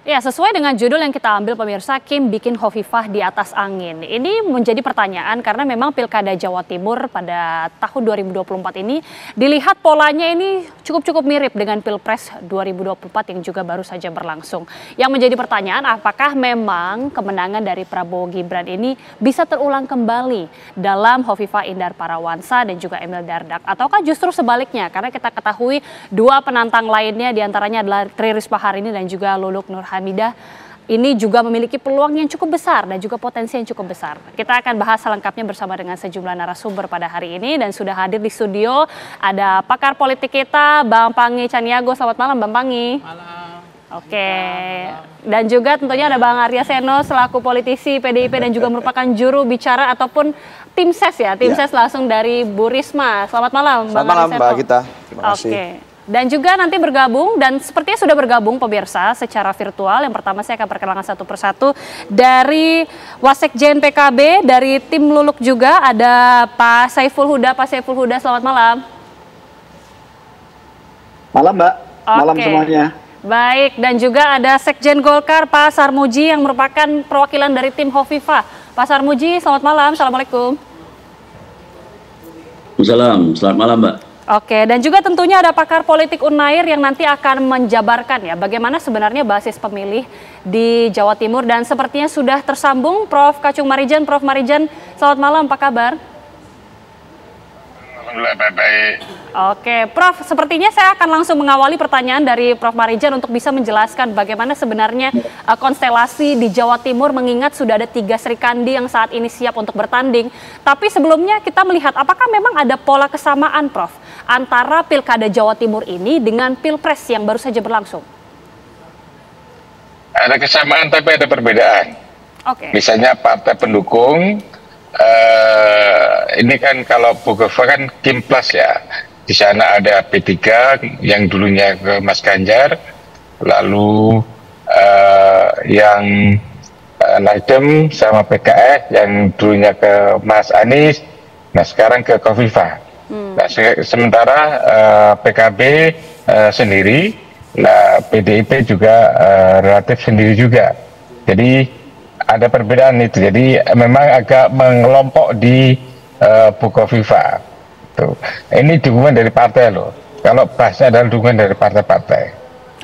Ya, sesuai dengan judul yang kita ambil pemirsa, Kim bikin Hovifah di atas angin. Ini menjadi pertanyaan karena memang Pilkada Jawa Timur pada tahun 2024 ini dilihat polanya ini cukup mirip dengan Pilpres 2024 yang juga baru saja berlangsung. Yang menjadi pertanyaan, apakah memang kemenangan dari Prabowo Gibran ini bisa terulang kembali dalam Hovifah Indar Parawansa dan juga Emil Dardak, ataukah justru sebaliknya? Karena kita ketahui dua penantang lainnya diantaranya adalah Tri Risma Hari ini dan juga Luluk Nur Hamidah ini juga memiliki peluang yang cukup besar dan juga potensi yang cukup besar. Kita akan bahas selengkapnya bersama dengan sejumlah narasumber pada hari ini dan sudah hadir di studio ada pakar politik kita Bang Pangi Caniago. Selamat malam Bang Pangi. Malam. Oke. Dan juga tentunya ada Bang Arya Seno selaku politisi PDIP dan juga merupakan juru bicara ataupun tim ses ya, tim ses langsung dari Bu Risma. Selamat malam Bang Arya Seno. Selamat malam Mbak Gita. Terima kasih. Oke. Dan juga nanti bergabung dan sepertinya sudah bergabung pemirsa secara virtual. Yang pertama saya akan perkenalkan satu persatu dari Wasekjen PKB, dari tim Luluk juga ada Pak Saiful Huda. Pak Saiful Huda, selamat malam. Malam Mbak, malam Oke. semuanya. Baik, dan juga ada Sekjen Golkar Pak Sarmuji yang merupakan perwakilan dari tim Hovifah. Pak Sarmuji, selamat malam. Assalamualaikum. Selamat malam Mbak. Oke, dan juga tentunya ada pakar politik Unair yang nanti akan menjabarkan ya bagaimana sebenarnya basis pemilih di Jawa Timur, dan sepertinya sudah tersambung Prof. Kacung Marijan. Prof. Marijan, selamat malam, apa kabar? Alhamdulillah baik-baik. Oke, Prof, sepertinya saya akan langsung mengawali pertanyaan dari Prof. Marijan untuk bisa menjelaskan bagaimana sebenarnya konstelasi di Jawa Timur mengingat sudah ada 3 Serikandi yang saat ini siap untuk bertanding. Tapi sebelumnya kita melihat apakah memang ada pola kesamaan, Prof, antara Pilkada Jawa Timur ini dengan Pilpres yang baru saja berlangsung? Ada kesamaan tapi ada perbedaan. Oke. Misalnya partai pendukung, ini kan kalau Hovifah kan Kim Plus ya. Di sana ada P3 yang dulunya ke Mas Ganjar, lalu yang Nasdem sama PKS yang dulunya ke Mas Anies, nah sekarang ke Hovifah. Nah, sementara PKB sendiri, nah PDIP juga relatif sendiri juga. Jadi ada perbedaan itu. Jadi memang agak mengelompok di Hovifah. Tuh. Ini dukungan dari partai loh. Kalau bahasnya adalah dukungan dari partai-partai.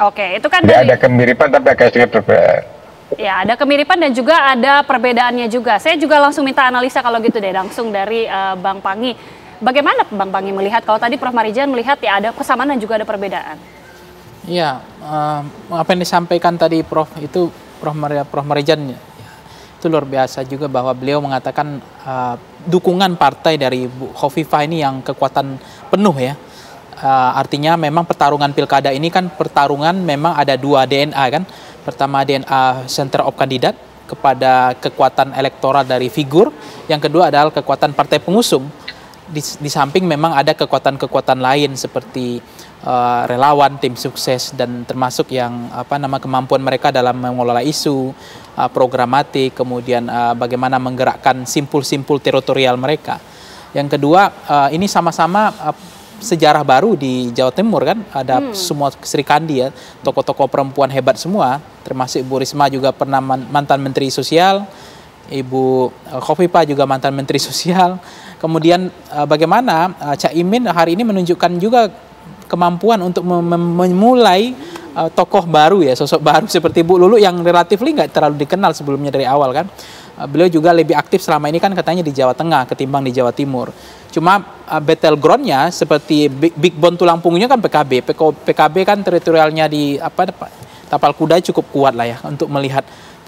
Oke, itu kan Jadi dari... ada kemiripan tapi agak sedikit berbeda. Ya, ada kemiripan dan juga ada perbedaannya juga. Saya juga langsung minta analisa kalau gitu deh, langsung dari Bang Pangi. Bagaimana Bang Pangi melihat, kalau tadi Prof. Marijan melihat ya ada kesamaan dan juga ada perbedaan? Iya, apa yang disampaikan tadi Prof Marijan itu luar biasa juga, bahwa beliau mengatakan dukungan partai dari Bu Hovifah ini yang kekuatan penuh ya. Artinya memang pertarungan pilkada ini kan pertarungan memang ada 2 DNA kan. Pertama DNA center of kandidat kepada kekuatan elektoral dari figur. Yang kedua adalah kekuatan partai pengusung. Di samping memang ada kekuatan-kekuatan lain seperti relawan, tim sukses, dan termasuk yang kemampuan mereka dalam mengelola isu, programatik, kemudian bagaimana menggerakkan simpul-simpul teritorial mereka. Yang kedua, ini sama-sama sejarah baru di Jawa Timur kan, ada semua Serikandi ya, tokoh-tokoh perempuan hebat semua, termasuk Bu Risma juga pernah mantan Menteri Sosial, Ibu Hovifah juga mantan Menteri Sosial. Kemudian bagaimana Cak Imin hari ini menunjukkan juga kemampuan untuk memulai tokoh baru ya, sosok baru seperti Bu Lulu yang relatif nggak terlalu dikenal sebelumnya dari awal kan. Beliau juga lebih aktif selama ini kan katanya di Jawa Tengah ketimbang di Jawa Timur. Cuma battlegroundnya seperti big bone tulang punggungnya kan PKB. PKB kan teritorialnya di Tapal Kuda cukup kuat lah ya untuk melihat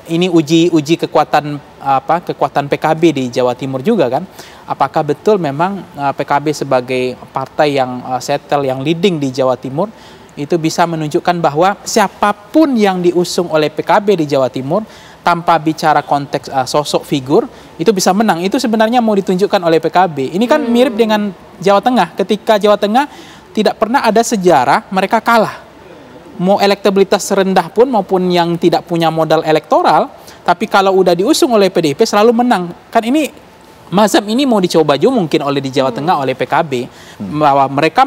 ini uji kekuatan PKB di Jawa Timur juga kan. Apakah betul memang PKB sebagai partai yang settle, yang leading di Jawa Timur itu bisa menunjukkan bahwa siapapun yang diusung oleh PKB di Jawa Timur tanpa bicara konteks sosok figur itu bisa menang. Itu sebenarnya mau ditunjukkan oleh PKB. Ini kan mirip dengan Jawa Tengah. Ketika Jawa Tengah tidak pernah ada sejarah mereka kalah. Mau elektabilitas rendah pun maupun yang tidak punya modal elektoral, tapi kalau udah diusung oleh PDIP selalu menang. Kan ini mazhab ini mau dicoba juga mungkin oleh di Jawa Tengah oleh PKB, bahwa mereka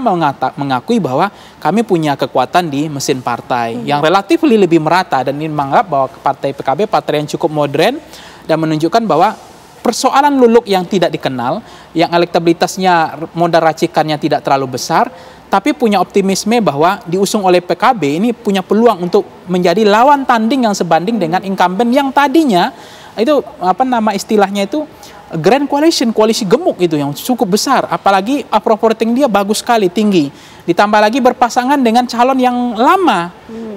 mengakui bahwa kami punya kekuatan di mesin partai yang relatif lebih merata, dan ini menganggap bahwa partai PKB partai yang cukup modern dan menunjukkan bahwa persoalan Luluk yang tidak dikenal, yang elektabilitasnya modal racikannya tidak terlalu besar, tapi punya optimisme bahwa diusung oleh PKB ini punya peluang untuk menjadi lawan tanding yang sebanding dengan incumbent yang tadinya itu istilahnya itu grand coalition, koalisi gemuk itu yang cukup besar, apalagi approval rating dia bagus sekali, tinggi, ditambah lagi berpasangan dengan calon yang lama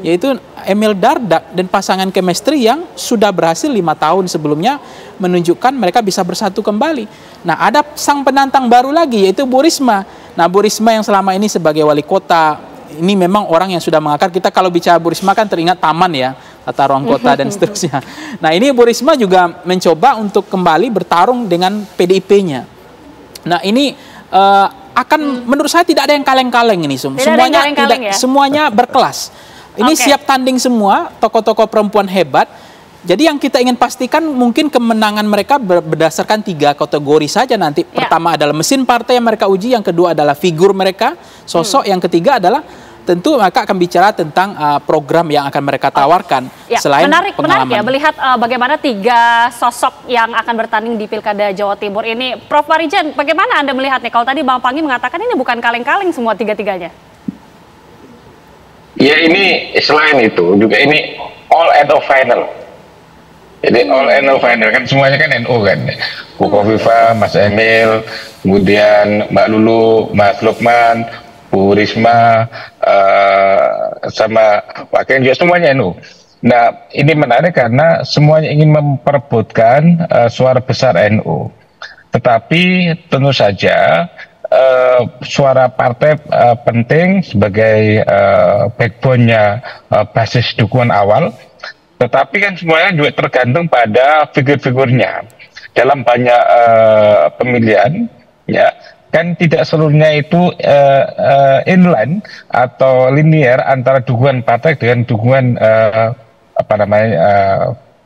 yaitu Emil Dardak, dan pasangan chemistry yang sudah berhasil 5 tahun sebelumnya menunjukkan mereka bisa bersatu kembali. Nah, ada sang penantang baru lagi yaitu Bu Risma. Nah, Bu Risma yang selama ini sebagai wali kota, ini memang orang yang sudah mengakar. Kita kalau bicara Bu Risma kan teringat taman ya, tata ruang kota dan seterusnya. Nah, ini Bu Risma juga mencoba untuk kembali bertarung dengan PDIP-nya. Nah, ini akan menurut saya tidak ada yang kaleng-kaleng ini, semuanya berkelas. Ini siap tanding semua, tokoh-tokoh perempuan hebat. Jadi yang kita ingin pastikan mungkin kemenangan mereka berdasarkan 3 kategori saja nanti. Pertama adalah mesin partai yang mereka uji, yang kedua adalah figur mereka, sosok, yang ketiga adalah tentu mereka akan bicara tentang program yang akan mereka tawarkan. Selain menarik ya melihat bagaimana 3 sosok yang akan bertanding di Pilkada Jawa Timur ini. Prof Marijan, bagaimana Anda melihatnya? Kalau tadi Bang Panggi mengatakan ini bukan kaleng-kaleng semua 3-tiganya. Ya, ini selain itu juga ini all and all final. Jadi all and all final kan semuanya kan NU kan. Bu Kofifa, Mas Emil, kemudian Mbak Lulu, Mas Lukman, Bu Risma, sama Pak Ken juga semuanya NU. Nah, ini menarik karena semuanya ingin memperebutkan suara besar NU. Tetapi tentu saja suara partai penting sebagai backbone-nya basis dukungan awal, tetapi kan semuanya juga tergantung pada figur-figurnya dalam banyak pemilihan, ya kan tidak seluruhnya itu inline atau linear antara dukungan partai dengan dukungan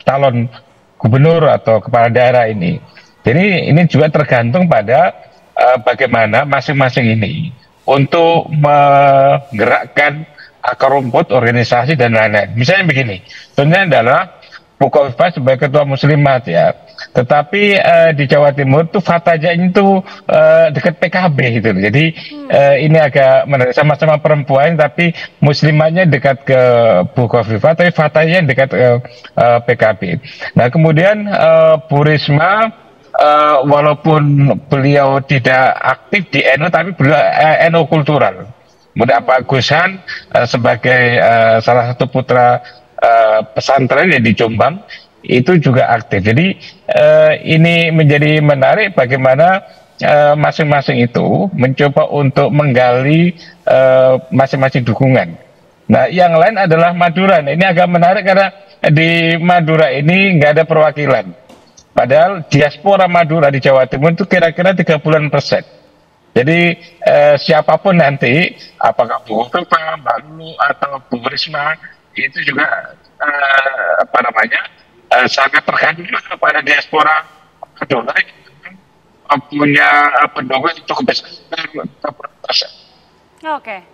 calon gubernur atau kepala daerah ini. Jadi ini juga tergantung pada bagaimana masing-masing ini untuk menggerakkan akar rumput organisasi dan lain-lain. Misalnya begini, contohnya adalah Bu Kofifa sebagai ketua muslimat ya, tetapi di Jawa Timur tuh fatanya itu dekat PKB gitu. Jadi ini agak menarik, sama-sama perempuan tapi muslimatnya dekat ke Bu Kofifa, tapi fatanya dekat ke PKB. Nah, kemudian Bu Risma, walaupun beliau tidak aktif di NU, tapi beliau NU kultural. Kemudian Pak Gusan sebagai salah satu putra pesantren yang di Jombang itu juga aktif. Jadi ini menjadi menarik bagaimana masing-masing itu mencoba untuk menggali masing-masing dukungan. Nah, yang lain adalah Madura. Ini agak menarik karena di Madura ini nggak ada perwakilan. Padahal diaspora Madura di Jawa Timur itu kira-kira 30%. Jadi siapapun nanti, apakah Bu Kofifa, Mbak Lulu, atau Bu Risma, itu juga sangat tergantung kepada diaspora Madura punya pendukung itu besar. Oke.